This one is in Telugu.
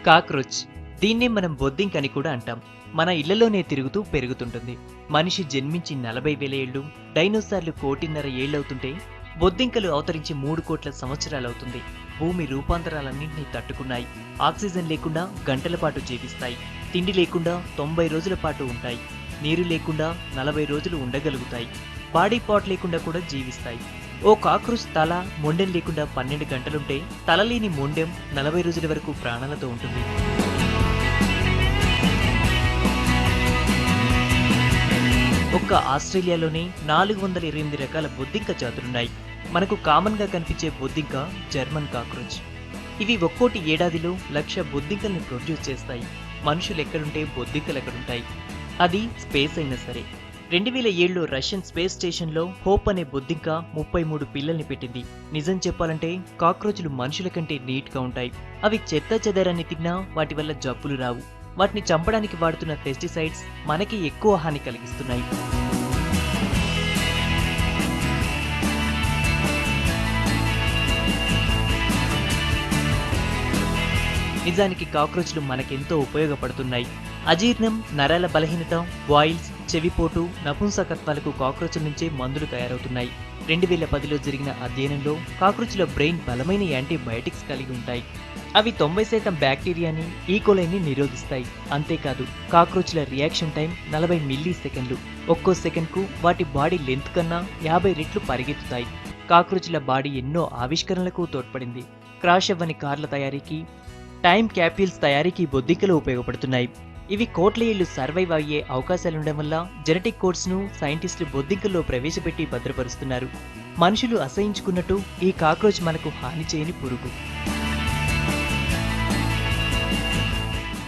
కాక్రోచ్, దీన్నే మనం బొద్దింక అని కూడా అంటాం. మన ఇళ్లలోనే తిరుగుతూ పెరుగుతుంటుంది. మనిషి జన్మించి 40,000 ఏళ్ళు, డైనోసార్లు 1,500,000 ఏళ్లవుతుంటే బొద్దింకలు అవతరించి 3 కోట్ల సంవత్సరాలవుతుంది. భూమి రూపాంతరాలన్నింటినీ తట్టుకున్నాయి. ఆక్సిజన్ లేకుండా గంటల పాటు జీవిస్తాయి. తిండి లేకుండా 90 రోజుల పాటు ఉంటాయి. నీరు లేకుండా 40 రోజులు ఉండగలుగుతాయి. బాడీ పార్ట్ లేకుండా కూడా జీవిస్తాయి. ఓ కాక్రోచ్ తల, మొండెం లేకుండా 12 గంటలుంటే తలలేని మొండెం 40 రోజుల వరకు ప్రాణాలతో ఉంటుంది. ఒక్క ఆస్ట్రేలియాలోనే 428 రకాల బొద్దింక జాతులున్నాయి. మనకు కామన్ గా కనిపించే బొద్దింక జర్మన్ కాక్రోచ్. ఇవి ఒక్కోటి ఏడాదిలో 1,00,000 బొద్దింకల్ని ప్రొడ్యూస్ చేస్తాయి. మనుషులు ఎక్కడుంటే బొద్దింకలు ఎక్కడుంటాయి. అది స్పేస్ అయినా సరే. 2007లో రష్యన్ స్పేస్ స్టేషన్లో హోప్ అనే బొద్దింక 33 పిల్లల్ని పెట్టింది. నిజం చెప్పాలంటే కాక్రోచ్లు మనుషుల కంటే నీట్గా ఉంటాయి. అవి చెత్త చెదారాన్ని తిన్నా వాటి వల్ల జబ్బులు రావు. వాటిని చంపడానికి వాడుతున్న పెస్టిసైడ్స్ మనకి ఎక్కువ హాని కలిగిస్తున్నాయి. నిజానికి కాక్రోచ్లు మనకెంతో ఉపయోగపడుతున్నాయి. అజీర్ణం, నరాల బలహీనత, బాయిల్స్, చెవిపోటు, నపుంసకత్వాలకు కాక్రోచ్ల నుంచే మందులు తయారవుతున్నాయి. 2010లో జరిగిన అధ్యయనంలో కాక్రోచ్ల బ్రెయిన్ బలమైన యాంటీబయాటిక్స్ కలిగి ఉంటాయి. అవి 90% బ్యాక్టీరియాని, ఈకోలైని నిరోధిస్తాయి. అంతేకాదు కాక్రోచ్ల రియాక్షన్ టైం 40 మిల్లీ సెకండ్లు. ఒక్కో సెకండ్కు వాటి బాడీ లెంత్ కన్నా 50 రెట్లు పరిగెత్తుతాయి. కాక్రోచ్ల బాడీ ఎన్నో ఆవిష్కరణలకు తోడ్పడింది. క్రాష్ అవ్వని కార్ల తయారీకి, టైమ్ క్యాప్యూల్స్ తయారీకి బొద్దింకలు ఉపయోగపడుతున్నాయి. ఇవి కోట్ల ఏళ్లు సర్వైవ్ అయ్యే అవకాశాలుండడం వల్ల జెనెటిక్ కోడ్స్ ను సైంటిస్టులు బొద్దింకల్లో ప్రవేశపెట్టి భద్రపరుస్తున్నారు. మనుషులు అసహించుకున్నట్టు ఈ కాక్రోచ్ మనకు హాని చేయని పురుగు.